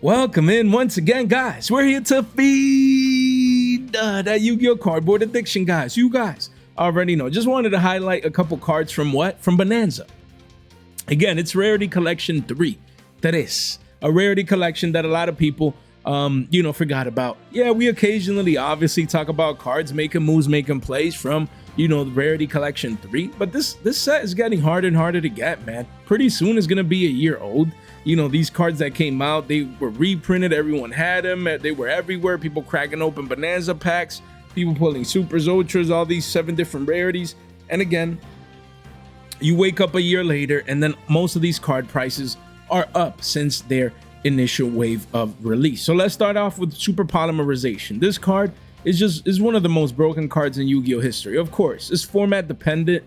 Welcome in once again, guys. We're here to feed that Yu-Gi-Oh cardboard addiction, guys. You guys already know. Just wanted to highlight a couple cards from what? From Bonanza. Again, it's Rarity Collection 3. That is a rarity collection that a lot of people, forgot about. Yeah, we occasionally obviously talk about cards making moves, making plays from, the Rarity Collection 3. But this set is getting harder and harder to get, man. Pretty soon it's going to be a year old. These cards that came out, they were reprinted. Everyone had them. They were everywhere. People cracking open Bonanza packs, people pulling Supers, Ultras, all these 7 different rarities. And again, you wake up a year later and then most of these card prices are up since their initial wave of release. So let's start off with Super Polymerization. This card is one of the most broken cards in Yu-Gi-Oh history. Of course, it's format dependent,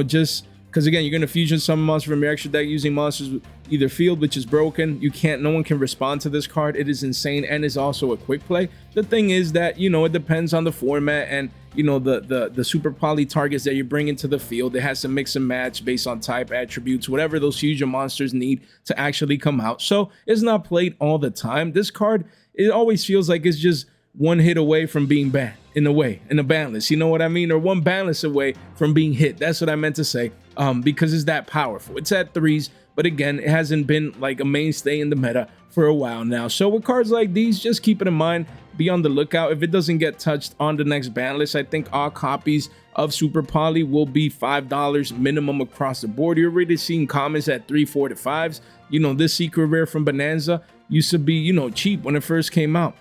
just because again, you're going to fusion some monster from your extra deck using monsters with either field, which is broken. No one can respond to this card. It is insane and is also a quick play. The thing is that, it depends on the format and, the super poly targets that you bring into the field. It has to mix and match based on type, attributes, whatever those fusion monsters need to actually come out. So it's not played all the time. This card, it always feels like it's just one hit away from being banned in a ban list, you know what I mean? Or one ban list away from being hit. That's what I meant to say, because it's that powerful. It's at 3s, but again, it hasn't been like a mainstay in the meta for a while now. So with cards like these, just keep it in mind, be on the lookout. If it doesn't get touched on the next ban list, I think all copies of Super Poly will be $5 minimum across the board. You're already seeing commons at 3, 4 to 5s. This secret rare from Bonanza used to be, cheap when it first came out.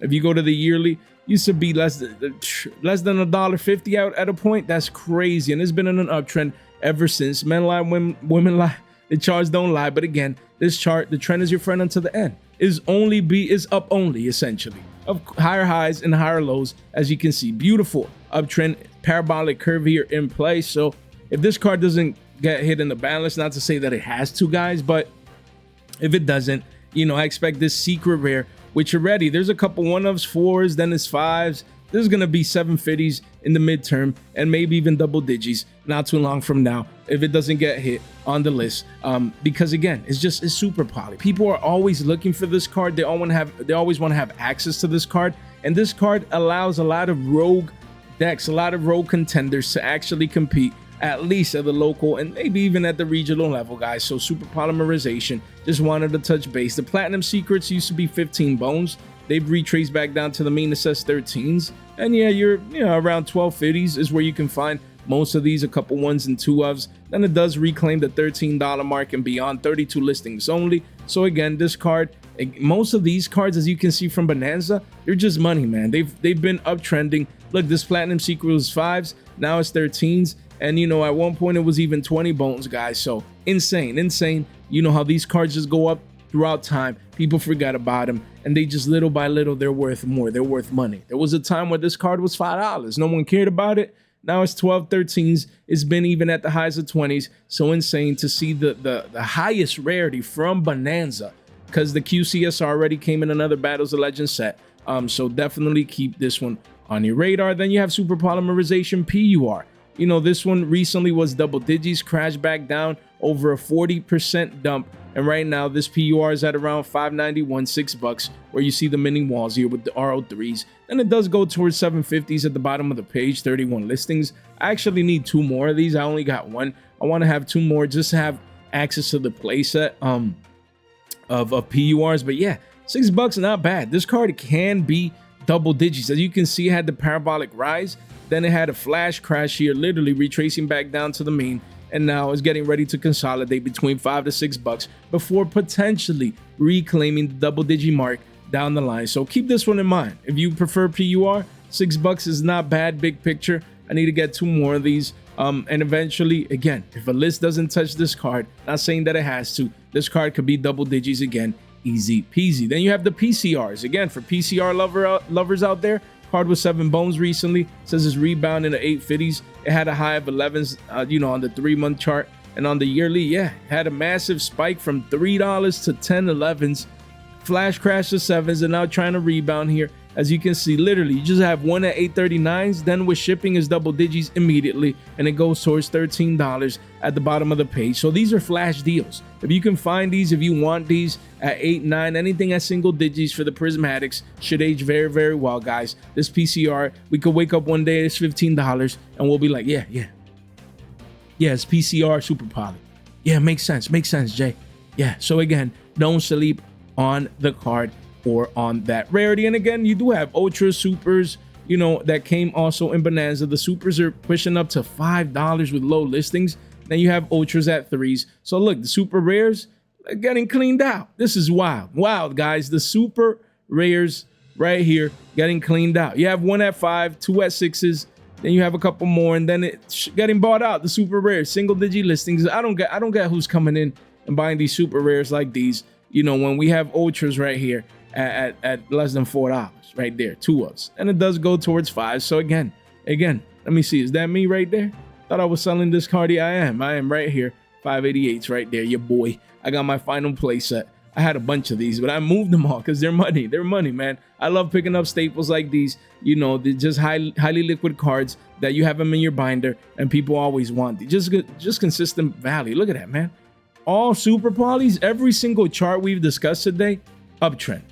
If you go to the yearly, used to be less than $1.50 out at a point. That's crazy, and it's been in an uptrend ever since. Men lie, women lie. The charts don't lie. But again, this chart, the trend is your friend until the end. Is up only essentially, of higher highs and higher lows, as you can see. Beautiful uptrend, parabolic curve here in place. So if this card doesn't get hit in the ban list, not to say that it has to, guys, but if it doesn't, I expect this secret rare, which already there's a couple 1-ofs, 4s, then it's 5s. There's gonna be 750s in the midterm and maybe even double digits not too long from now if it doesn't get hit on the list. Because again, it's super poly. People are always looking for this card. They always want to have access to this card, and this card allows a lot of rogue decks, a lot of rogue contenders to actually compete, at least at the local and maybe even at the regional level, guys. So Super Polymerization, just wanted to touch base. The Platinum Secrets used to be 15 bones. They've retraced back down to the main assess 13s. And yeah, you're around 1250s is where you can find most of these, a couple 1s and 2-ofs. Then it does reclaim the $13 mark and beyond, 32 listings only. So again, this card, most of these cards, as you can see from Bonanza, they're just money, man. They've been uptrending. Look, this Platinum Secret was 5s, now it's 13s. And at one point it was even 20 bones, guys. So insane. How these cards just go up throughout time. People forget about them, and they just little by little, they're worth more. They're worth money. There was a time where this card was $5. No one cared about it. Now it's 12, 13s. It's been even at the highs of 20s. So insane to see the highest rarity from Bonanza, because the QCS already came in another Battles of Legends set. So definitely keep this one on your radar. Then you have Super Polymerization PUR. This one recently was double digits, crashed back down over a 40% dump. And right now, this PUR is at around $5.91, $6, where you see the mini walls here with the RO3s. And it does go towards 750s at the bottom of the page, 31 listings. I actually need 2 more of these. I only got 1. I want to have 2 more just to have access to the playset of PURs. But yeah, $6, not bad. This card can be double digits. As you can see, it had the parabolic rise. Then it had a flash crash here, literally retracing back down to the mean. And now it's getting ready to consolidate between $5 to $6 before potentially reclaiming the double-digit mark down the line. So keep this one in mind. If you prefer PUR, $6 is not bad. Big picture. I need to get 2 more of these. And eventually, again, if a list doesn't touch this card, not saying that it has to, this card could be double digits again. Easy peasy. Then you have the PCRs. Again, for PCR lovers out there, card was 7 bones recently. Says it's rebound in the 850s. It had a high of 11s, on the 3-month chart. And on the yearly, yeah, had a massive spike from $3 to 10 11s. flash crash to 7s and now trying to rebound here. As you can see, literally, you just have one at 839s. Then with shipping is double digits immediately, and it goes towards $13 at the bottom of the page. So these are flash deals. If you can find these, if you want these at 8, 9, anything at single digits for the prismatics should age very, very well, guys. This PCR, we could wake up one day, it's $15, and we'll be like, yeah, it's PCR super poly. Yeah, makes sense, Jay. Yeah, so again, don't sleep on the card or on that rarity. And again, you do have ultra supers, you know, that came also in Bonanza. The supers are pushing up to $5 with low listings. Then you have ultras at 3s. So look, the super rares are getting cleaned out. This is wild, guys. The super rares right here getting cleaned out. You have one at 5, 2 at 6s, then you have a couple more, and then it's getting bought out. The super rares, single digit listings. I don't get who's coming in and buying these super rares like these, you know, when we have ultras right here at less than $4 right there, 2s, and it does go towards 5. So again, let me see, is that me right there? Thought I was selling this card. I am right here, 588s right there, your boy. I got my final play set. I had a bunch of these, but I moved them all because they're money, man. I love picking up staples like these, you know, they're just highly liquid cards that you have them in your binder and people always want. Just consistent value. Look at that, man. All super polys, every single chart we've discussed today, uptrend.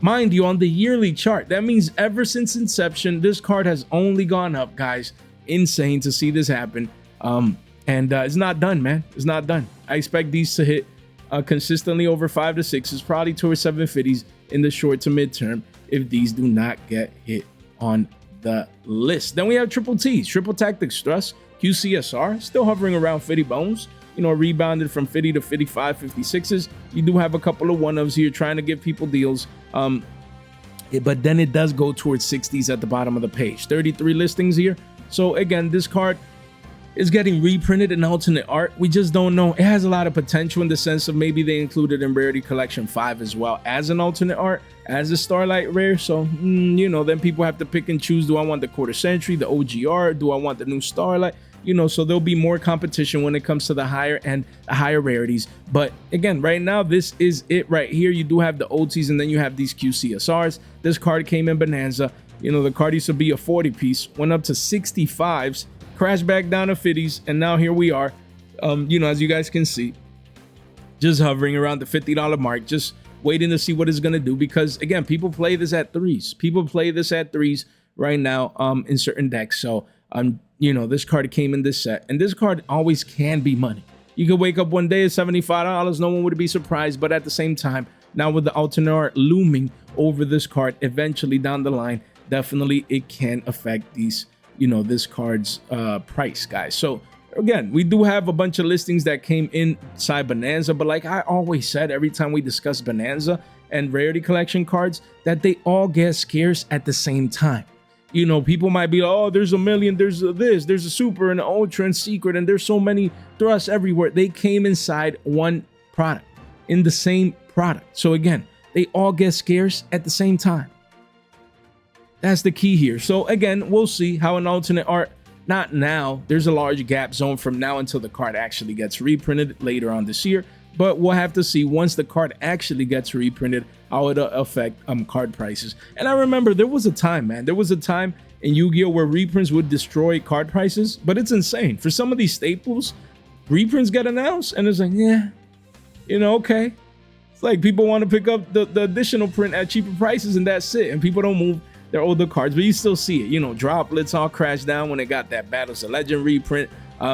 Mind you, on the yearly chart, that means ever since inception, this card has only gone up, guys. Insane to see this happen. It's not done, man. It's not done. I expect these to hit consistently over 5 to 6s, probably towards 750s in the short to midterm if these do not get hit on the list. Then we have triple T's, triple tactics thrust, QCSR, still hovering around 50 bones. You know, rebounded from 50 to 55, 56s. You do have a couple of one-ofs here trying to give people deals. But then it does go towards 60s at the bottom of the page. 33 listings here. So again, this card is getting reprinted in alternate art. We just don't know. It has a lot of potential in the sense of maybe they included in Rarity Collection 5 as well as an alternate art, as a Starlight Rare. So, you know, then people have to pick and choose. Do I want the quarter century, the OGR? Do I want the new Starlight? You know, so there'll be more competition when it comes to the higher end, the higher rarities. But again, right now, this is it right here. You do have the OTs and then you have these QCSRs. This card came in Bonanza. You know, the card used to be a 40 piece, went up to 65s, crashed back down to 50s. And now here we are, you know, as you guys can see, just hovering around the $50 mark, just waiting to see what it's going to do. Because again, people play this at 3s. People play this at 3s right now in certain decks. So, you know, this card came in this set, and this card always can be money. You could wake up one day at $75, no one would be surprised. But at the same time, now with the alternate art looming over this card, eventually down the line, definitely it can affect these, you know, this card's price, guys. So again, we do have a bunch of listings that came inside Bonanza, but like I always said, every time we discuss Bonanza and Rarity Collection cards, that they all get scarce at the same time. You know, people might be like, oh, there's a million, there's a super and an ultra and secret, and there's so many thrusts everywhere. They came inside one product, in the same product. So again, they all get scarce at the same time. That's the key here. So again, we'll see how an alternate art, not now, there's a large gap zone from now until the card actually gets reprinted later on this year. But we'll have to see once the card actually gets reprinted, how it'll affect card prices. And I remember there was a time, man, there was a time in Yu-Gi-Oh where reprints would destroy card prices, but it's insane. For some of these staples, reprints get announced and it's like, yeah, you know, okay. It's like people want to pick up the additional print at cheaper prices and that's it. And people don't move their older cards, but you still see it. You know, droplets all crash down when they got that Battles of Legend reprint.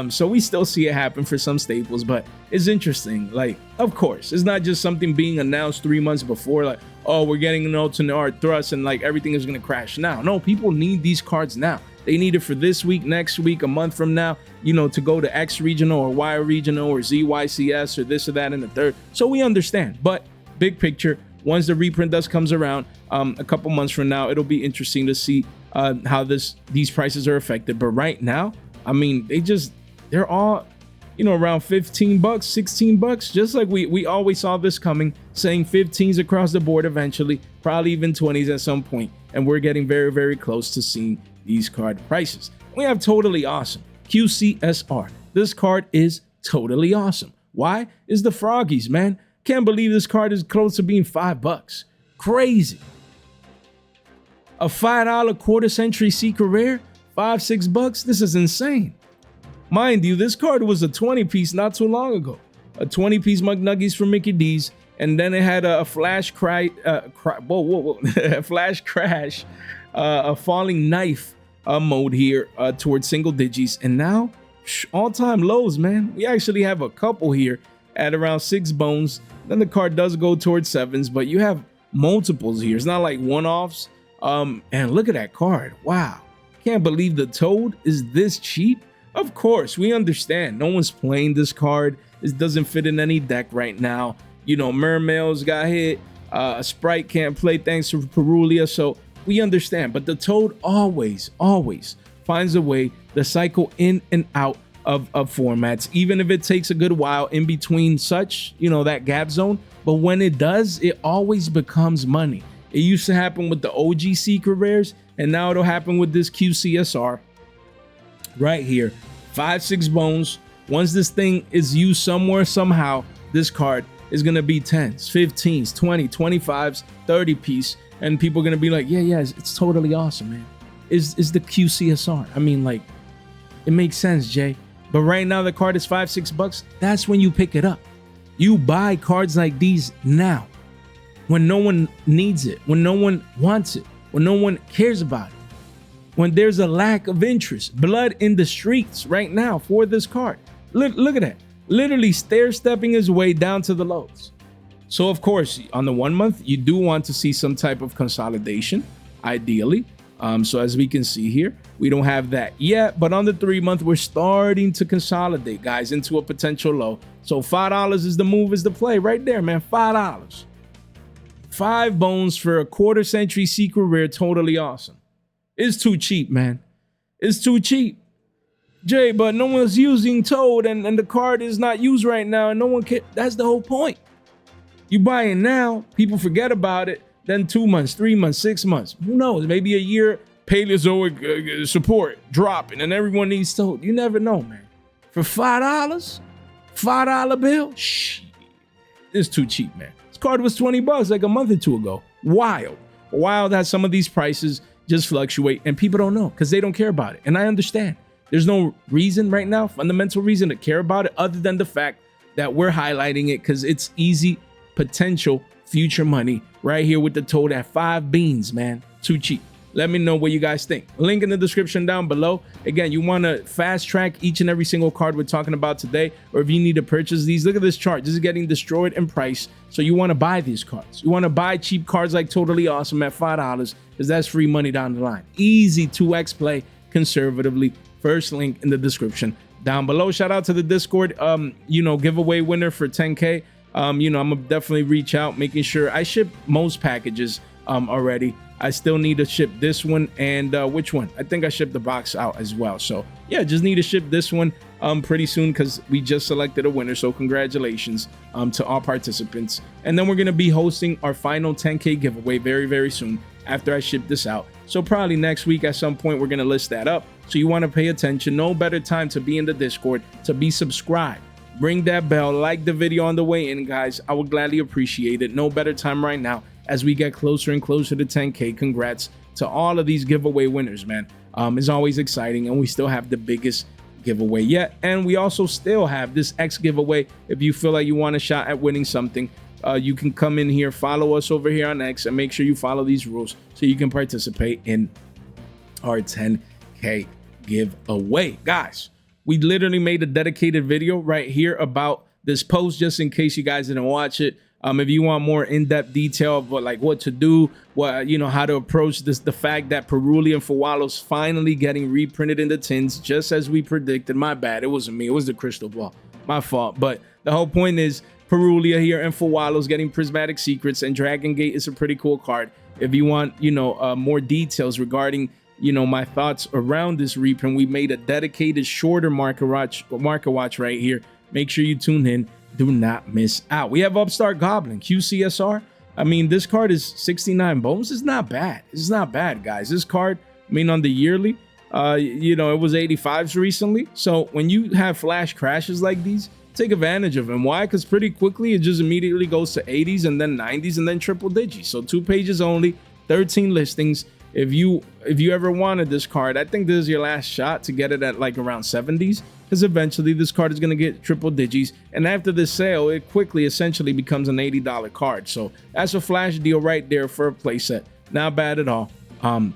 So we still see it happen for some staples, but it's interesting. Like, of course, it's not just something being announced 3 months before, like, oh, we're getting an alternate art thrust and like everything is going to crash now. No, people need these cards now. They need it for this week, next week, a month from now, you know, to go to X regional or Y regional or ZYCS or this or that in the third. So we understand, but big picture, once the reprint does comes around a couple months from now, it'll be interesting to see how these prices are affected. But right now, I mean, they're all, you know, around 15 bucks, 16 bucks, just like we always saw this coming, saying 15s across the board eventually, probably even 20s at some point. And we're getting very, very close to seeing these card prices. We have Totally Awesome, QCSR. This card is totally awesome. Why? Is the Froggies, man. Can't believe this card is close to being $5. Crazy. A $5 quarter century secret rare, $5-6. This is insane. Mind you, this card was a 20 piece not too long ago. A 20 piece McNuggies from Mickey D's, and then it had a flash crash, a flash crash, a falling knife mode here towards single digits, and now all-time lows, man. We actually have a couple here at around 6 bones. Then the card does go towards 7s, but you have multiples here. It's not like one-offs. And look at that card. Wow. Can't believe the Toad is this cheap. Of course, we understand. No one's playing this card. This doesn't fit in any deck right now. You know, Mermails got hit. Sprite can't play thanks to Perulia. So we understand. But the Toad always finds a way to cycle in and out of formats, even if it takes a good while in between such, you know, that gap zone. But when it does, it always becomes money. It used to happen with the OG secret rares, and now it'll happen with this QCSR right here. 5-6 bones. Once this thing is used somewhere, somehow, this card is going to be 10s, 15s, 20, 25s, 30 piece. And people are going to be like, yeah, it's totally awesome, man. Is the QCSR. I mean, like, it makes sense, Jay. But right now, the card is $5-6. That's when you pick it up. You buy cards like these now, when no one needs it, when no one wants it, when no one cares about it, when there's a lack of interest, blood in the streets right now for this card. Look at that. Literally stair-stepping his way down to the lows. So, of course, on the 1 month, you do want to see some type of consolidation, ideally. So as we can see here, we don't have that yet. But on the 3 month, we're starting to consolidate, guys, into a potential low. So $5 is the move, is the play right there, man. $5. 5 bones for a quarter century secret rare. Totally awesome. It's too cheap, man. It's too cheap. Jay, but no one's using Toad and the card is not used right now and no one can. That's the whole point. You buy it now, people forget about it. Then 2 months, 3 months, 6 months. Who knows? Maybe a year, Paleozoic support dropping and everyone needs Toad. You never know, man. For $5, $5 bill? Shh. It's too cheap, man. This card was $20 like a month or two ago. Wild. Wild that some of these prices just fluctuate and people don't know because they don't care about it. And I understand. There's no reason right now, fundamental reason to care about it other than the fact that we're highlighting it because it's easy potential future money right here with the Toad at 5 beans, man. Too cheap. Let me know what you guys think. Link in the description down below. Again, you want to fast track each and every single card we're talking about today, or if you need to purchase these, look at this chart. This is getting destroyed in price. So you want to buy these cards. You want to buy cheap cards like Totally Awesome at $5 because that's free money down the line. Easy 2x play conservatively. First link in the description down below. Shout out to the Discord, giveaway winner for 10K. I'm gonna definitely reach out, making sure I ship most packages already. I still need to ship this one and which one? I think I shipped the box out as well. So yeah, just need to ship this one pretty soon because we just selected a winner. So congratulations to all participants. And then we're gonna be hosting our final 10K giveaway very, very soon after I ship this out. So probably next week at some point, we're gonna list that up. So you wanna pay attention. No better time to be in the Discord, to be subscribed. Ring that bell, like the video on the way in, guys. I would gladly appreciate it. No better time right now as we get closer and closer to 10K. Congrats to all of these giveaway winners, man. It's always exciting, and we still have the biggest giveaway yet. And we also still have this X giveaway. If you feel like you want a shot at winning something, you can come in here, follow us over here on X, and make sure you follow these rules so you can participate in our 10K giveaway. Guys, we literally made a dedicated video right here about this post just in case you guys didn't watch it. If you want more in-depth detail of what to do, how to approach this, the fact that Perulia and Fawalo's finally getting reprinted in the tins, just as we predicted. My bad, it wasn't me, it was the crystal ball, my fault. But the whole point is Perulia here and Fawalo's getting prismatic secrets, and Dragon Gate is a pretty cool card. If you want, more details regarding my thoughts around this reprint, we made a dedicated shorter market watch right here. Make sure you tune in. Do not miss out. We have Upstart Goblin, QCSR. I mean, this card is 69 bones. It's not bad. It's not bad, guys. This card, on the yearly, it was 85s recently. So when you have flash crashes like these, take advantage of them. Why? Because pretty quickly it just immediately goes to 80s and then 90s and then triple digits. So 2 pages only, 13 listings. If you ever wanted this card, I think this is your last shot to get it at like around 70s, because eventually this card is going to get triple digits, and after this sale it quickly essentially becomes an $80 card. So that's a flash deal right there for a playset. Not bad at all.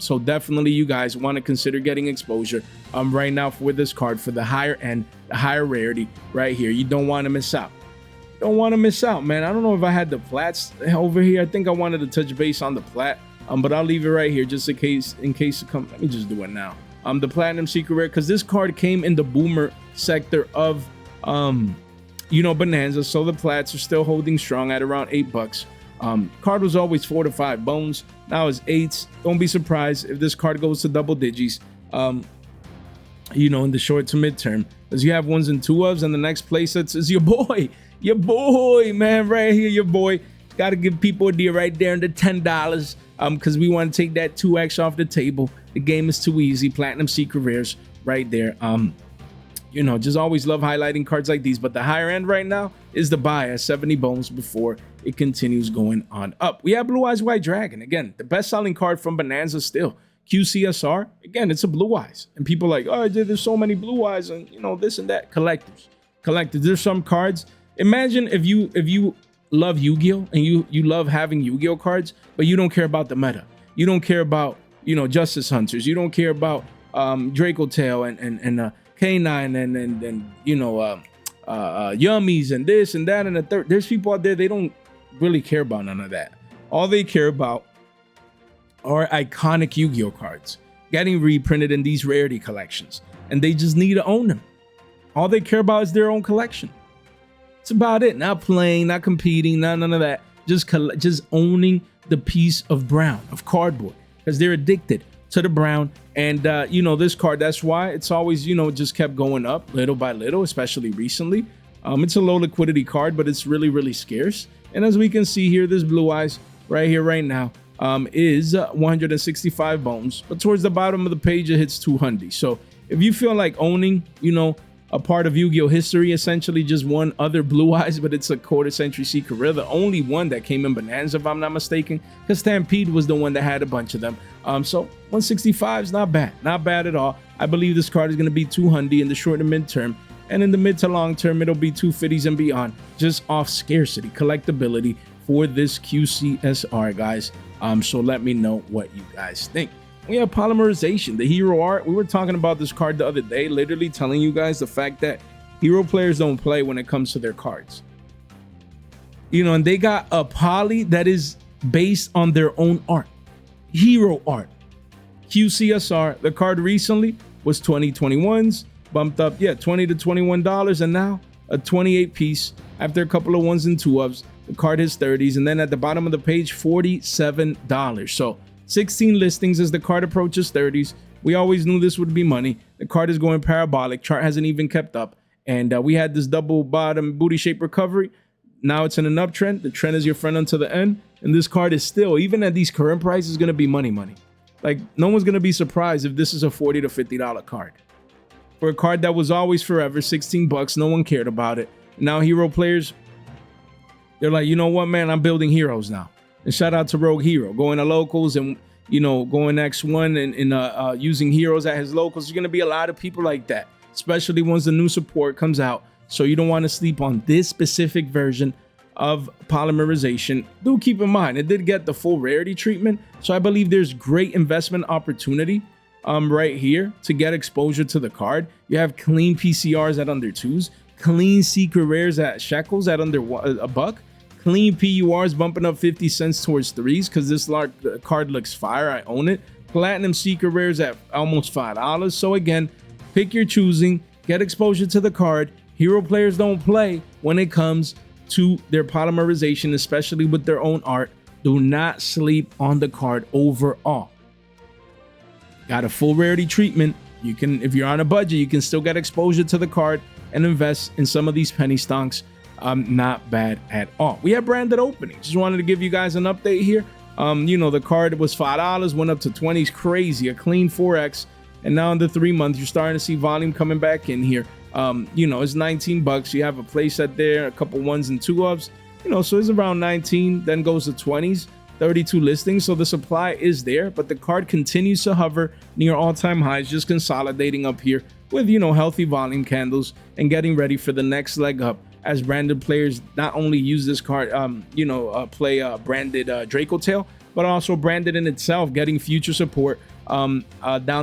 So definitely you guys want to consider getting exposure right now for this card, for the higher end, the higher rarity right here. You don't want to miss out. Don't want to miss out, man. I don't know if I had the plats over here. I think I wanted to touch base on the plat, but I'll leave it right here just in case it comes. Let me just do it now. The platinum secret rare, because this card came in the boomer sector of Bonanza, so the plats are still holding strong at around $8. Card was always 4 to 5 bones, now it's 8s. Don't be surprised if this card goes to double digits in the short to midterm, because you have 1s and 2s, and the next place is your boy, man, right here. Your boy got to give people a deal right there under $10, because we want to take that 2x off the table. The game is too easy. Platinum secret rares right there. Just always love highlighting cards like these, but the higher end right now is the buy at 70 bones before it continues going on up. We have Blue Eyes White Dragon. Again, the best-selling card from Bonanza still. QCSR, again, it's a Blue Eyes. And people are like, oh, there's so many Blue Eyes and, this and that. Collectors. There's some cards. Imagine if you love Yu-Gi-Oh! And you love having Yu-Gi-Oh! Cards, but you don't care about the meta. You don't care about, Justice Hunters. You don't care about Draco Tail and K9 and Yummies and this and that and the third. There's people out there, they don't really care about none of that. All they care about are iconic Yu-Gi-Oh! Cards getting reprinted in these rarity collections, and they just need to own them. All they care about is their own collection. It's about it. Not playing, not competing, none of that. Just owning the piece of brown, of cardboard, because they're addicted to the brown. And this card, that's why it's always just kept going up little by little, especially recently. It's a low liquidity card, but it's really scarce. And as we can see here, this Blue Eyes right here right now is 165 bones, but towards the bottom of the page it hits 200. So if you feel like owning a part of Yu-Gi-Oh! History, essentially just one other Blue Eyes, but it's a quarter-century secret rare, the only one that came in Bonanza, if I'm not mistaken, because Stampede was the one that had a bunch of them. So 165 is not bad at all. I believe this card is going to be 200 in the short and mid-term, and in the mid to long term, it'll be 250s and beyond, just off scarcity, collectability for this QCSR, guys. So let me know what you guys think. We have polymerization, the hero art. We were talking about this card the other day, literally telling you guys the fact that hero players don't play when it comes to their cards. And they got a poly that is based on their own art, hero art. QCSR, the card recently was 2021s, bumped up, $20 to $21, and now a 28 piece after a couple of 1s and 2s. The card hits 30s, and then at the bottom of the page, $47. So 16 listings as the card approaches 30s. We always knew this would be money. The card is going parabolic. Chart hasn't even kept up. And we had this double bottom booty shape recovery. Now it's in an uptrend. The trend is your friend until the end. And this card is still, even at these current prices, going to be money. Like, no one's going to be surprised if this is a $40 to $50 card. For a card that was always forever, 16 bucks, no one cared about it. Now hero players, they're like, you know what, man, I'm building heroes now. And shout out to Rogue Hero, going to locals and, going X1 and using heroes at his locals. There's going to be a lot of people like that, especially once the new support comes out. So you don't want to sleep on this specific version of polymerization. Do keep in mind, it did get the full rarity treatment. So I believe there's great investment opportunity right here to get exposure to the card. You have clean PCRs at under 2s, clean secret rares at shekels at under a buck. Clean PURs bumping up 50 cents towards 3s because this card looks fire. I own it. Platinum secret rares at almost $5. So again, pick your choosing, get exposure to the card. Hero players don't play when it comes to their polymerization, especially with their own art. Do not sleep on the card overall. Got a full rarity treatment. You can, if you're on a budget, you can still get exposure to the card and invest in some of these penny stonks. Not bad at all. We have branded openings. Just wanted to give you guys an update here. The card was $5, went up to 20s, crazy, a clean 4x. And now in the 3 months, you're starting to see volume coming back in here. You know, it's 19 bucks. You have a playset there, a couple ones and two ups, you know, so it's around 19, then goes to 20s, 32 listings. So the supply is there, but the card continues to hover near all-time highs, just consolidating up here with, you know, healthy volume candles and getting ready for the next leg up as branded players not only use this card, play branded Draco Tail, but also branded in itself, getting future support down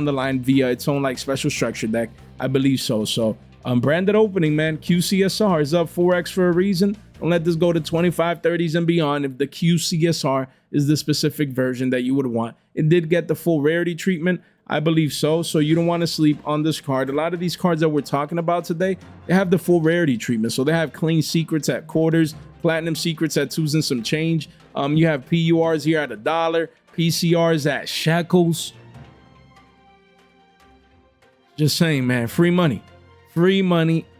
the line via its own like special structure deck. I believe so. So branded opening, man. QCSR is up 4x for a reason. Don't let this go to 25, 30s and beyond if the QCSR is the specific version that you would want. It did get the full rarity treatment. I believe so. So you don't want to sleep on this card. A lot of these cards that we're talking about today, they have the full rarity treatment. So they have clean secrets at quarters, platinum secrets at 2s and some change. You have PURs here at $1, PCRs at shekels. Just saying, man, free money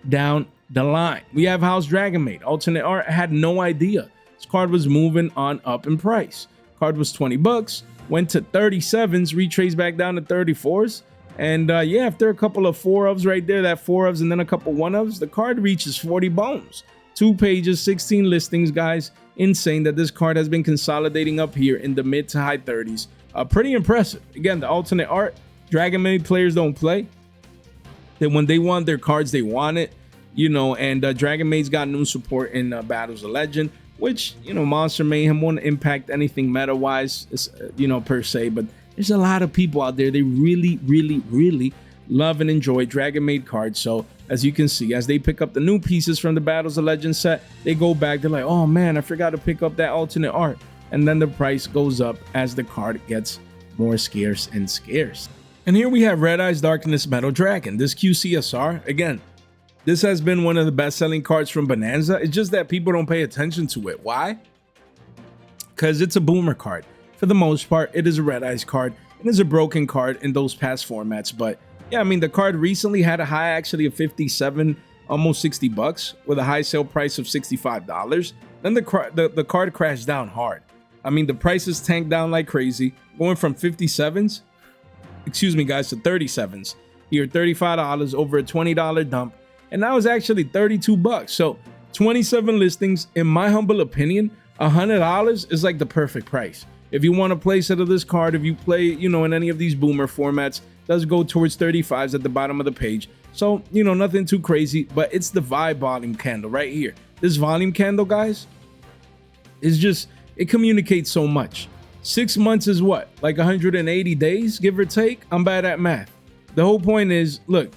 down the line. We have House Dragonmaid. Alternate art, had no idea this card was moving on up in price. Card was 20 bucks, went to 37s, retraced back down to 34s. And yeah, after a couple of 4-ofs right there, that 4-ofs and then a couple 1-ofs, the card reaches 40 bones. 2 pages, 16 listings, guys. Insane that this card has been consolidating up here in the mid to high 30s. Pretty impressive. Again, the alternate art, Dragonmaid players don't play. Then when they want their cards, they want it, you know, and Dragonmaid's got new support in Battles of Legend, which, you know, Monster Mayhem won't impact anything meta-wise, you know, per se, but there's a lot of people out there, they really love and enjoy Dragonmaid cards. So as you can see, as they pick up the new pieces from the Battles of Legend set, they go back, they're like, oh man, I forgot to pick up that alternate art. And then the price goes up as the card gets more scarce and scarce. And here we have Red Eyes Darkness Metal Dragon. This QCSR, again, this has been one of the best-selling cards from Bonanza. It's just that people don't pay attention to it. Why? Because it's a boomer card. For the most part, it is a Red Eyes card. It is a broken card in those past formats. But yeah, I mean, the card recently had a high actually of 57, almost 60 bucks with a high sale price of $65. Then the card crashed down hard. I mean, the prices tanked down like crazy, going from 57s, excuse me guys, to 37s. Here, $35 over a $20 dump. And now it's actually 32 bucks. So 27 listings, in my humble opinion, $100 is like the perfect price. If you want a play set of this card, if you play, you know, in any of these boomer formats, it does go towards 35s at the bottom of the page. So, you know, nothing too crazy, but it's the vibe volume candle right here. This volume candle, guys, is just, it communicates so much. 6 months is what? Like 180 days, give or take? I'm bad at math. The whole point is, look,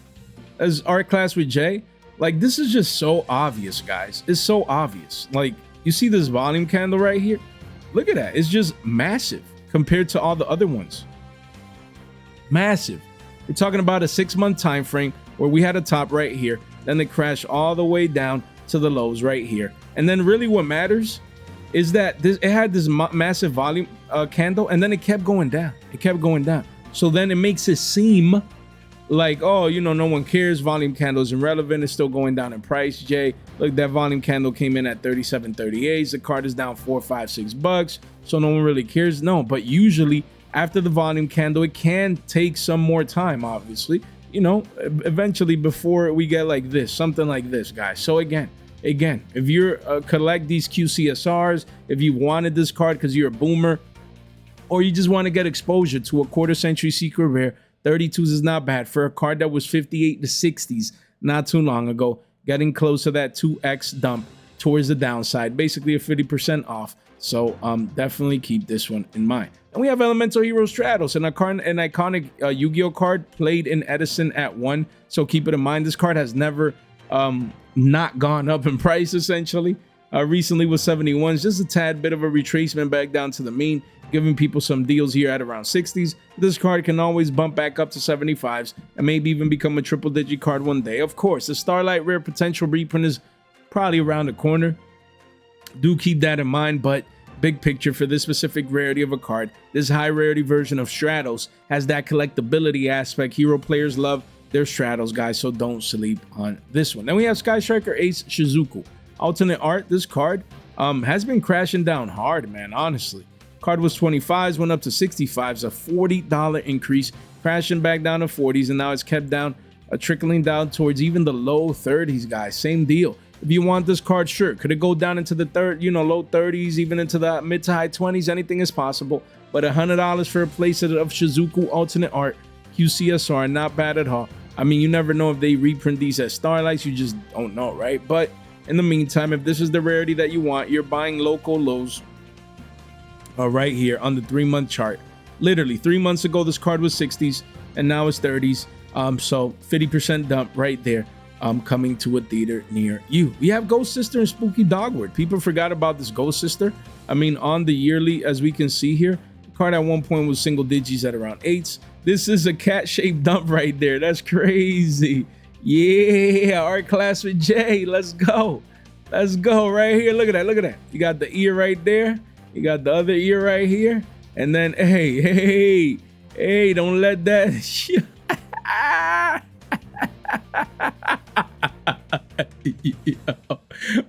as art class with Jay, like this is just so obvious, guys. It's so obvious. Like you see this volume candle right here? Look at that. It's just massive compared to all the other ones. Massive. We're talking about a 6-month time frame where we had a top right here, then it crashed all the way down to the lows right here. And then really what matters is that it had this massive volume candle, and then it kept going down. It kept going down. So then it makes it seem like, oh, you know, no one cares. Volume candle is irrelevant. It's still going down in price. Jay, look, that volume candle came in at 37.38. The card is down 4, 5, 6 bucks. So no one really cares. No, but usually after the volume candle, it can take some more time, obviously, you know, eventually before we get like this, something like this, guys. So again, if you're collect these QCSRs, if you wanted this card because you're a boomer, or you just want to get exposure to a quarter century secret rare, 32s is not bad for a card that was 58 to 60s not too long ago, getting close to that 2x dump towards the downside, basically a 50% off. So definitely keep this one in mind. And we have Elemental Hero Stratos, an iconic Yu-Gi-Oh card played in Edison at 1. So keep it in mind. This card has never not gone up in price, essentially. Recently was 71s, just a tad bit of a retracement back down to the mean, giving people some deals here at around 60s. This card can always bump back up to 75s and maybe even become a triple digit card one day. Of course, the Starlight Rare potential reprint is probably around the corner. Do keep that in mind, but big picture for this specific rarity of a card, this high rarity version of Stratos has that collectability aspect. Hero players love their Stratos, guys, so don't sleep on this one. Then we have Sky Striker Ace Shizuku. Alternate art, this card has been crashing down hard, man, honestly. Card was 25s, went up to 65s, a $40 increase, crashing back down to 40s, and now it's kept down trickling down towards even the low 30s, guys. Same deal. If you want this card, sure, could it go down into the low 30s, even into the mid to high 20s? Anything is possible. But $100 for a playset of Shizuku alternate art QCSR, not bad at all. I mean, you never know if they reprint these as Starlights. You just don't know, right? But in the meantime, if this is the rarity that you want, you're buying local lows right here on the 3-month chart. Literally 3 months ago, this card was 60s and now it's 30s. So 50% dump right there. Coming to a theater near you. We have Ghost Sister and Spooky Dogwood. People forgot about this Ghost Sister. I mean, on the yearly, as we can see here, the card at one point was single digits at around 8s. This is a cat-shaped dump right there. That's crazy. Yeah, art class with J. Let's go. Let's go right here. Look at that. Look at that. You got the ear right there. You got the other ear right here. And then, hey, don't let that...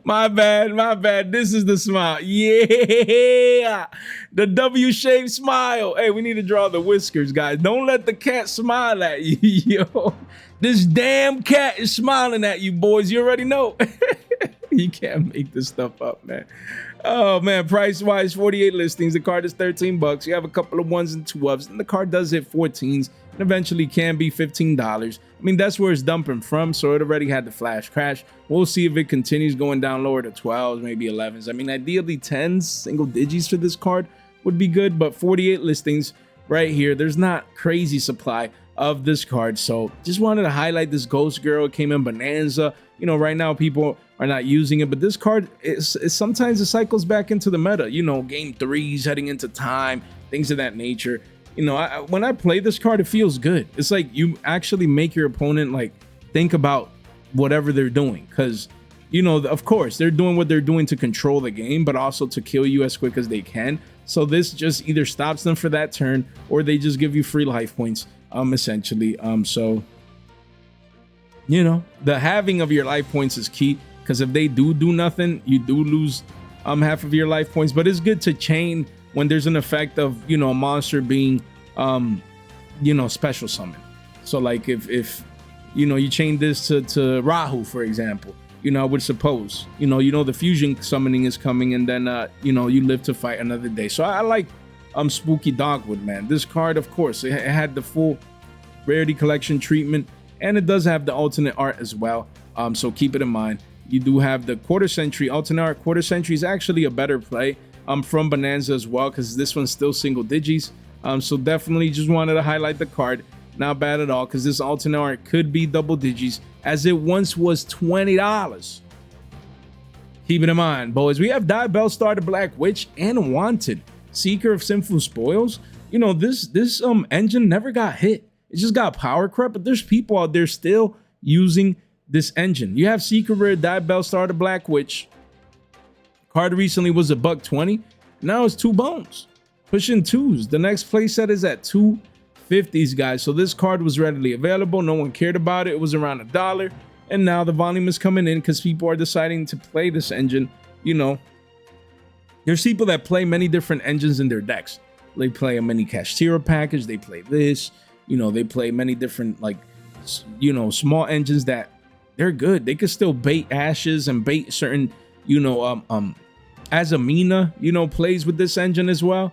My bad. This is the smile. Yeah, the W-shaped smile. Hey, we need to draw the whiskers, guys. Don't let the cat smile at you. Yo, this damn cat is smiling at you, boys. You already know. You can't make this stuff up, man. Oh man, price wise, 48 listings. The card is $13. You have a couple of 1s and 2-ups, and the card does hit 14s and eventually can be $15. I mean, that's where it's dumping from, so it already had the flash crash. We'll see if it continues going down lower to 12s, maybe 11s. I mean, ideally 10s, single digits for this card would be good, but 48 listings right here. There's not crazy supply of this card, so just wanted to highlight this Ghost Girl. It came in Bonanza. You know, right now people are not using it, but this card is sometimes it cycles back into the meta. You know, game 3s heading into time, things of that nature. You know, when I play this card, it feels good. It's like you actually make your opponent like think about whatever they're doing, because you know, of course they're doing what they're doing to control the game, but also to kill you as quick as they can. So this just either stops them for that turn, or they just give you free life points, essentially. So you know, the having of your life points is key, because if they do nothing, you do lose half of your life points. But it's good to chain when there's an effect of, you know, a monster being you know, special summon. So like if you know, you chain this to Rahu, for example, you know, I would suppose, you know the fusion summoning is coming, and then you know, you live to fight another day. So I like Spooky Dogwood, man. This card, of course, it had the full rarity collection treatment, and it does have the alternate art as well. So keep it in mind. You do have the quarter century alternate art. Quarter century is actually a better play from Bonanza as well, because this one's still single digits. So definitely just wanted to highlight the card. Not bad at all, because this alternate art could be double digits, as it once was $20. Keep it in mind, boys. We have Diabell Star, the Black Witch, and Wanted, Seeker of Sinful Spoils. You know, this engine never got hit. It just got power crept, but there's people out there still using this engine. You have Seeker Rare, Diabell Star, the Black Witch. Card recently was $120. Now it's 2 bones, pushing 2s. The next playset is at 250s, guys. So this card was readily available. No one cared about it. It was around $1, and now the volume is coming in because people are deciding to play this engine. You know, there's people that play many different engines in their decks. They play a mini Kashtira package. They play this. You know, they play many different, like, you know, small engines that they're good. They could still bait Ashes and bait certain, you know, Azamina, you know, plays with this engine as well.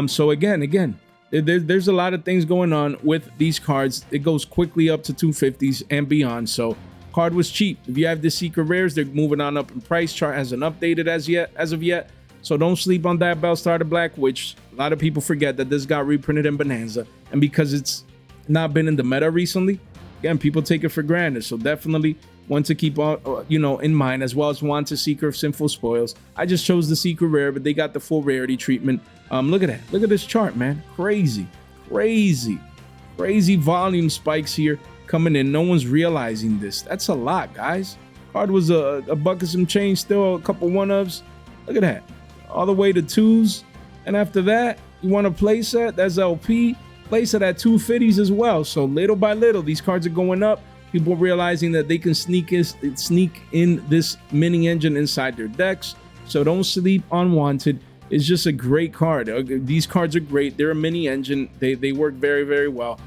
So again, there's a lot of things going on with these cards. It goes quickly up to 250s and beyond. So card was cheap. If you have the Secret Rares, they're moving on up in price. Chart hasn't updated as of yet. So don't sleep on that Diabell Star, the Black Witch. A lot of people forget that this got reprinted in Bonanza, and because it's not been in the meta recently, again, people take it for granted. So definitely one to keep on, you know, in mind, as well as Wanted, Seeker of Sinful Spoils. I just chose the Secret Rare, but they got the full rarity treatment. Look at that. Look at this chart, man. Crazy volume spikes here coming in. No one's realizing this. That's a lot, guys. Card was a buck of some change, still a couple 1-ups. Look at that. All the way to 2s. And after that, you want a playset, that's LP. Playset at 250s as well. So little by little, these cards are going up. People realizing that they can sneak in this mini engine inside their decks. So don't sleep on Wanted. It's just a great card. These cards are great. They're a mini engine. They work very, very well.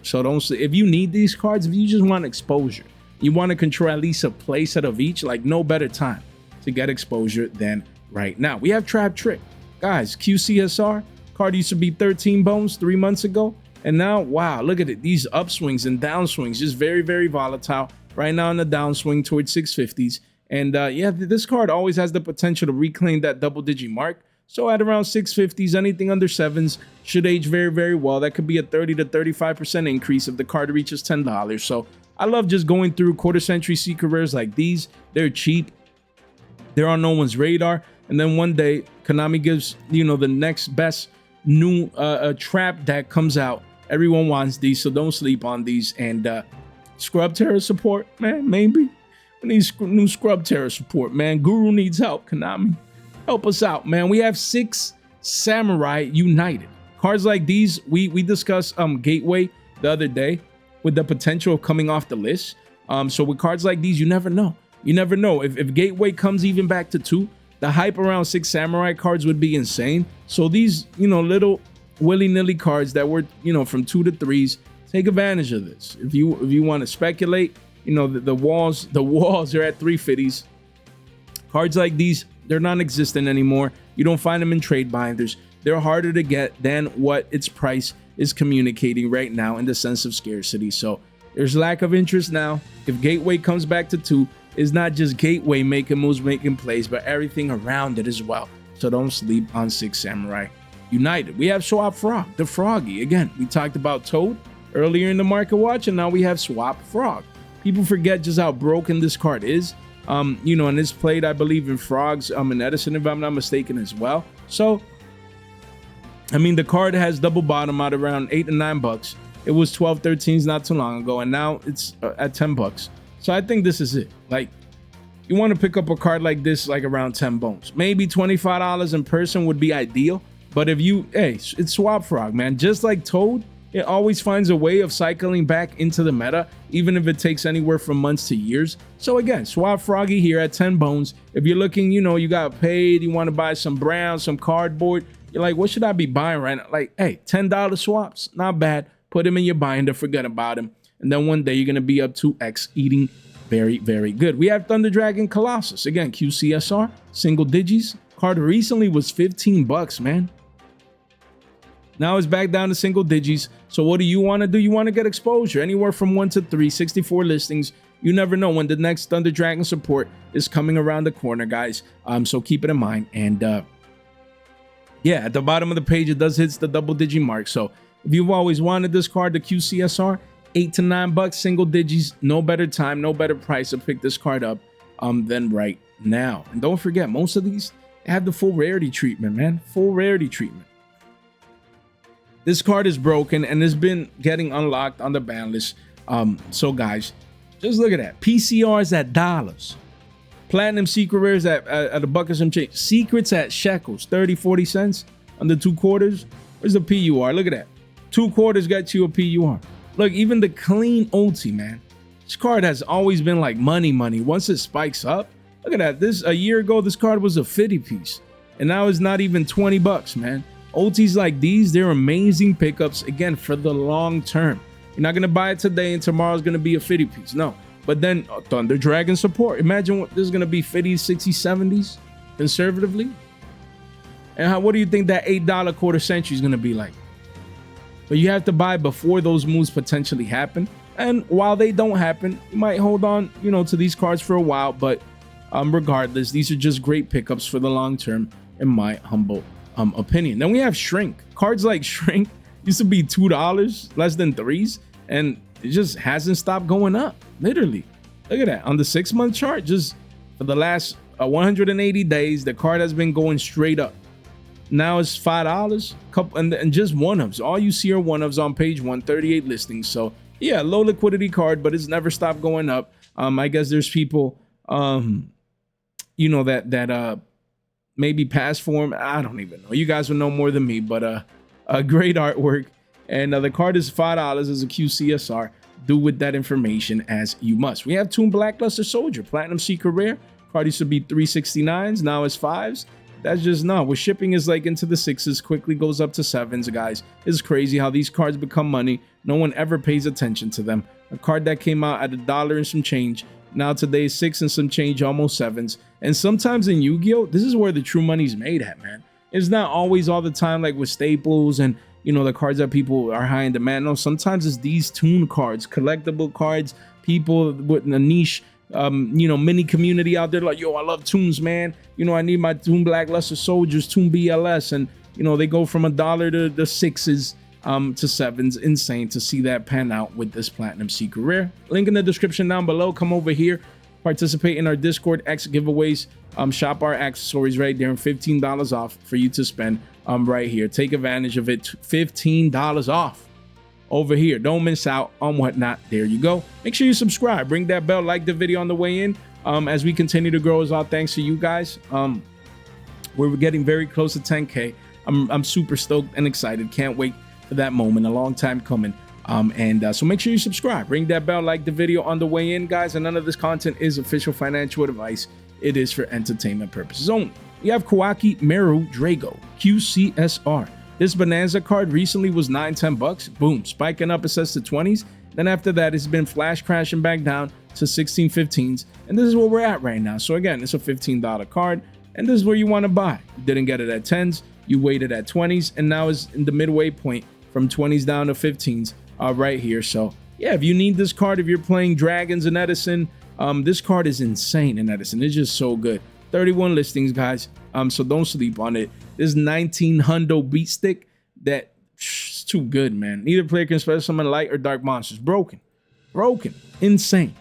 So don't, if you need these cards, if you just want exposure, you want to control at least a play set of each, like no better time to get exposure than right now. We have Trap Trick. Guys, QCSR card used to be 13 bones 3 months ago. And now, wow, look at it. These upswings and downswings, just very, very volatile. Right now in the downswing towards 650s. And yeah, this card always has the potential to reclaim that double-digit mark. So at around 650s, anything under 7s should age very, very well. That could be a 30 to 35% increase if the card reaches $10. So I love just going through quarter-century secret rares like these. They're cheap. They're on no one's radar. And then one day, Konami gives, you know, the next best new trap that comes out. Everyone wants these, so don't sleep on these. And Scrub Terror support, man, maybe. We need new Scrub Terror support, man. Guru needs help, Konami. Help us out, man. We have 6 Samurai United. Cards like these, we discussed Gateway the other day with the potential of coming off the list. So with cards like these, you never know. You never know. If Gateway comes even back to 2, the hype around 6 Samurai cards would be insane. So these, you know, little willy-nilly cards that were, you know, from 2 to 3s, take advantage of this. If you want to speculate, you know, the walls are at 350s. Cards like these, they're non-existent anymore. You don't find them in trade binders. They're harder to get than what its price is communicating right now in the sense of scarcity. So there's lack of interest now. If Gateway comes back to 2, it's not just Gateway making moves, making plays, but everything around it as well. So don't sleep on 6 Samurai United. We have Swap Frog, the Froggy. Again, we talked about Toad earlier in the market watch, and now we have Swap Frog. People forget just how broken this card is. You know, and it's played, I believe, in Frogs, in Edison, if I'm not mistaken, as well. So, I mean, the card has double bottom at around $8 to $9. It was 12, 13s not too long ago, and now it's at $10. So I think this is it. Like, you want to pick up a card like this, like around 10 bones. Maybe $25 in person would be ideal. But if you, hey, it's Swap Frog, man. Just like Toad, it always finds a way of cycling back into the meta, even if it takes anywhere from months to years. So again, Swap Froggy here at 10 bones. If you're looking, you know, you got paid, you want to buy some brown, some cardboard, you're like, what should I be buying right now? Like, hey, $10 swaps, not bad. Put them in your binder, forget about them. And then one day you're going to be up to X eating very, very good. We have Thunder Dragon Colossus. Again, QCSR, single digits. Card recently was $15, man. Now it's back down to single digits. So what do you want to do? You want to get exposure anywhere from 1 to 3, 64 listings. You never know when the next Thunder Dragon support is coming around the corner, guys. So keep it in mind. And yeah, at the bottom of the page, it does hit the double-digit mark. So if you've always wanted this card, the QCSR, $8 to $9, single digits. No better time, no better price to pick this card up than right now. And don't forget, most of these have the full rarity treatment, man. Full rarity treatment. This card is broken and has been getting unlocked on the ban list. So guys, just look at that. PCRs at dollars. Platinum secret rares at a buck or some change. Secrets at shekels, 30, 40 cents on the 2 quarters. Where's the PUR? Look at that. 2 quarters got you a PUR. Look, even the clean OT, man. This card has always been like money. Once it spikes up, look at that. This a year ago, this card was a 50 piece. And now it's not even $20, man. OTs like these, they're amazing pickups, again, for the long term. You're not going to buy it today and tomorrow's going to be a 50 piece. No. But then Thunder Dragon support. Imagine what this is going to be 50s, 60s, 70s conservatively. And what do you think that $8 quarter century is going to be like? But you have to buy before those moves potentially happen. And while they don't happen, you might hold on, you know, to these cards for a while. But regardless, these are just great pickups for the long term, in my humble opinion. Then we have Shrink. Cards like Shrink used to be $2, less than 3s, and it just hasn't stopped going up. Literally, look at that on the 6-month chart. Just for the last 180 days, the card has been going straight up. Now it's $5, couple, and just one-ofs. All you see are one-ofs on page 138 listings. So yeah, low liquidity card, but it's never stopped going up. I guess there's people, you know, that maybe pass form. I don't even know. You guys will know more than me, but a great artwork. And the card is $5 as a QCSR. Do with that information as you must. We have Toon Blackluster Soldier, Platinum Secret Rare. Card used to be 369s, now it's 5s. That's just not. With shipping is like into the sixes, quickly goes up to sevens, guys. It's crazy how these cards become money. No one ever pays attention to them. A card that came out at $1 and some change, now today is 6 and some change, almost sevens. And sometimes in Yu-Gi-Oh, this is where the true money's made at, man. It's not always all the time like with staples and, you know, the cards that people are high in demand. No, sometimes it's these toon cards, collectible cards, people with a niche, you know, mini community out there like, yo, I love toons, man. You know, I need my Toon Blackluster Soldiers, Toon BLS, and, you know, they go from $1 to the sixes to sevens. Insane to see that pan out with this Platinum Secret Rare. Link in the description down below. Come over here, participate in our Discord X giveaways, shop our accessories right there, and $15 off for you to spend right here. Take advantage of it. $15 off over here. Don't miss out on whatnot. There you go. Make sure you subscribe, ring that bell, like the video on the way in. As we continue to grow, is all thanks to you guys. We're getting very close to 10K. I'm super stoked and excited. Can't wait for that moment. A long time coming. So make sure you subscribe, ring that bell, like the video on the way in, guys. And none of this content is official financial advice. It is for entertainment purposes only. We have Kawaki Meru Drago QCSR. This Bonanza card recently was $9-10. Boom, spiking up, it says, to 20s. Then after that, it's been flash crashing back down to 16, 15s. And this is where we're at right now. So again, it's a $15 card. And this is where you want to buy. You didn't get it at 10s. You waited at 20s. And now it's in the midway point from 20s down to 15s right here. So yeah, if you need this card, if you're playing Dragons and Edison, this card is insane in Edison. It's just so good. 31 listings, guys. So don't sleep on it. This 19 hundo beat stick that it's too good, man. Neither player can special summon light or dark monsters. Broken, insane,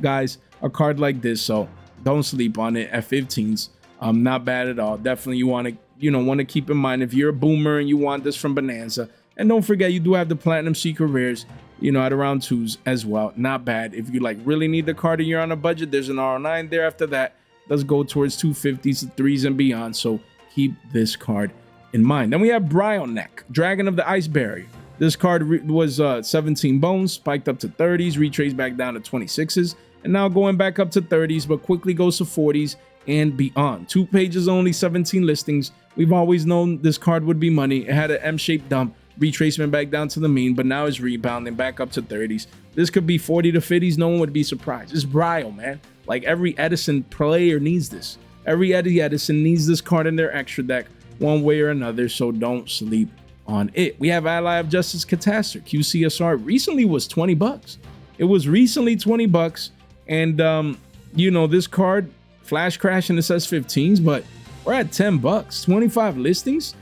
guys. A card like this, so don't sleep on it at 15s. Not bad at all. Definitely, you want to keep in mind if you're a boomer and you want this from Bonanza. And don't forget, you do have the Platinum Secret Rares, you know, at around 2s as well. Not bad. If you like really need the card and you're on a budget, there's an R9 there. After that, let's go towards 250s, 3s, and beyond. So keep this card in mind. Then we have Bryoneck, Dragon of the Ice Barrier. This card was 17 bones, spiked up to 30s, retraced back down to 26s, and now going back up to 30s, but quickly goes to 40s and beyond. 2 pages only, 17 listings. We've always known this card would be money. It had an M-shaped dump, retracement back down to the mean, but now it's rebounding back up to 30s. This could be 40 to 50s. No one would be surprised. It's Bryo, man. Like every Edison player needs this. Every Eddie Edison needs this card in their extra deck one way or another, so don't sleep on it. We have Ally of Justice Catastor QCSR. Recently was $20. It was recently $20, and you know, this card flash crash and it says 15s, but we're at $10. 25 listings.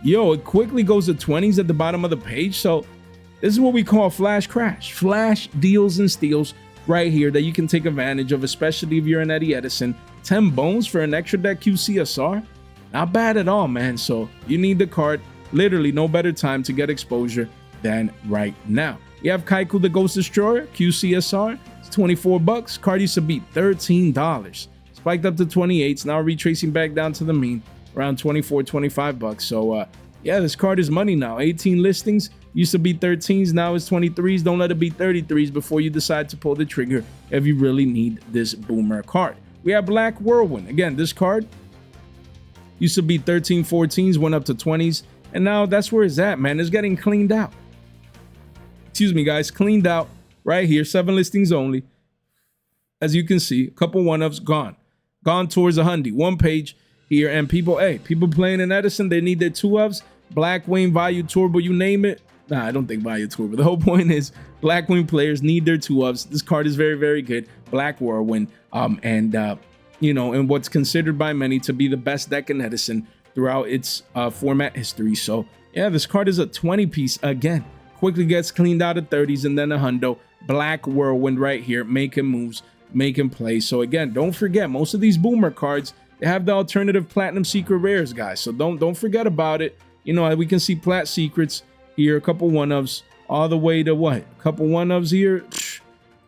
Yo, it quickly goes to 20s at the bottom of the page. So this is what we call flash crash. Flash deals and steals right here that you can take advantage of, especially if you're an Eddie Edison. 10 bones for an extra deck QCSR. Not bad at all, man. So you need the card. Literally no better time to get exposure than right now. You have Kaiku the Ghost Destroyer QCSR. It's $24. Card used to be $13. Spiked up to 28s. Now retracing back down to the mean, around 24, 25 bucks. So yeah, this card is money now. 18 listings. Used to be 13s, now it's 23s. Don't let it be 33s before you decide to pull the trigger if you really need this boomer card. We have Black Whirlwind. Again, this card used to be 13, 14s, went up to 20s, and now that's where it's at, man. It's getting cleaned out. Excuse me, guys. Cleaned out right here. 7 listings only. As you can see, a couple one-ups gone. Gone towards a hundy. 1 page here, and people playing in Edison, they need their 2-ofs. Blackwing, Value Turbo, you name it. Nah, I don't think Value Turbo. The whole point is Blackwing players need their 2-ofs. This card is very, very good. Black Whirlwind, you know, and what's considered by many to be the best deck in Edison throughout its format history. So yeah, this card is a 20-piece again. Quickly gets cleaned out of 30s and then a hundo. Black Whirlwind right here, making moves, making plays. So again, don't forget, most of these boomer cards, they have the alternative Platinum Secret Rares, guys. So don't forget about it. You know, we can see Plat Secrets here, a couple one-ofs, all the way to what? A couple one-ofs here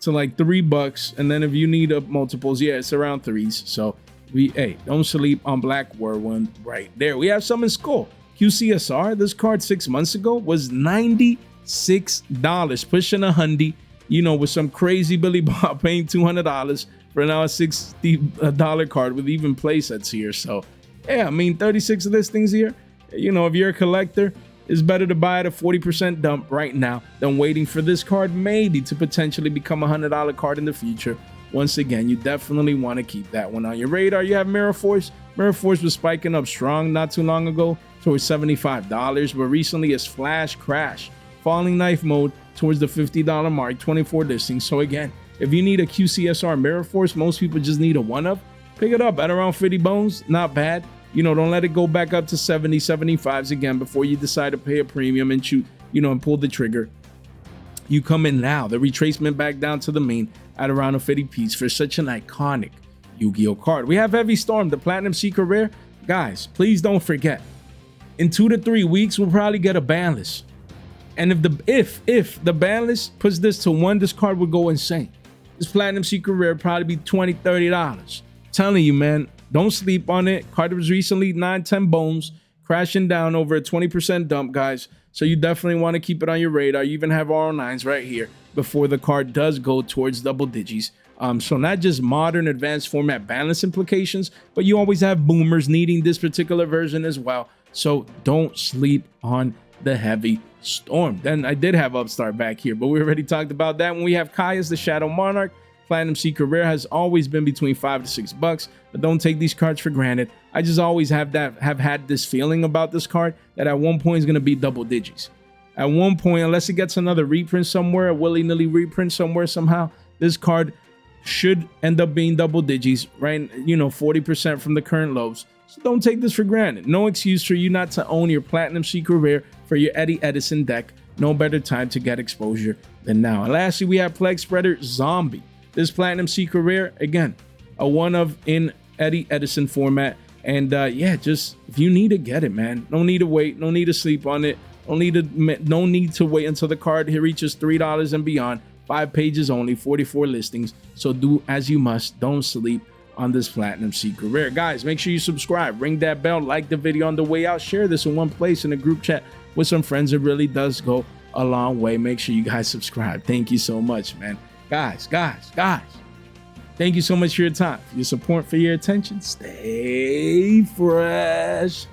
to like $3. And then if you need multiples, yeah, it's around 3s. So don't sleep on Black Whirlwind right there. We have Summon Skull QCSR. This card 6 months ago was $96, pushing a hundy. You know, with some crazy Billy Bob paying $200 for now a $60 card with even play sets here. So Yeah, I mean, 36 listings here. You know, if you're a collector, it's better to buy at a 40% dump right now than waiting for this card maybe to potentially become a $100 card in the future. Once again, you definitely want to keep that one on your radar. You have Mirror Force. Mirror Force was spiking up strong not too long ago towards $75, but recently it's flash crash, falling knife mode towards the $50 mark, 24 listings. So again, if you need a QCSR Mirror Force, most people just need a one-of. Pick it up at around 50 bones, not bad. You know, don't let it go back up to 70, 75s again before you decide to pay a premium and shoot, you know, and pull the trigger. You come in now, the retracement back down to the main at around a 50 piece for such an iconic Yu-Gi-Oh card. We have Heavy Storm, the Platinum Secret Rare. Guys, please don't forget, in 2 to 3 weeks, we'll probably get a ban list. And if the ban list puts this to 1, this card would go insane. This Platinum Secret Rare would probably be $20, $30. Telling you, man, don't sleep on it. Card was recently 9, 10 bones, crashing down over a 20% dump, guys. So you definitely want to keep it on your radar. You even have RO9s right here before the card does go towards double digits. So not just modern advanced format balance implications, but you always have boomers needing this particular version as well. So don't sleep on the Heavy Storm. Then I did have Upstart back here, but we already talked about that. When we have Kaya's the Shadow Monarch, Platinum Secret Rare has always been between $5 to $6, but don't take these cards for granted. I just always have had this feeling about this card that at one point is going to be double digits. At one point, unless it gets another reprint somewhere, a willy-nilly reprint somewhere somehow, this card should end up being double digits, right? You know, 40% from the current lows. So don't take this for granted. No excuse for you not to own your Platinum Secret Rare for your Eddie Edison deck. No better time to get exposure than now. And lastly, we have Plague Spreader Zombie. This Platinum Secret Rare, again, a one-of in Eddie Edison format. And yeah, just if you need to get it, man. No need to wait. No need to sleep on it. No need to wait until the card here reaches $3 and beyond. 5 pages only, 44 listings. So do as you must. Don't sleep on this Platinum Secret Rare. Guys, make sure you subscribe, ring that bell, like the video on the way out, share this in one place in a group chat with some friends. It really does go a long way. Make sure you guys subscribe. Thank you so much, man. Guys, thank you so much for your time, for your support, for your attention. Stay fresh.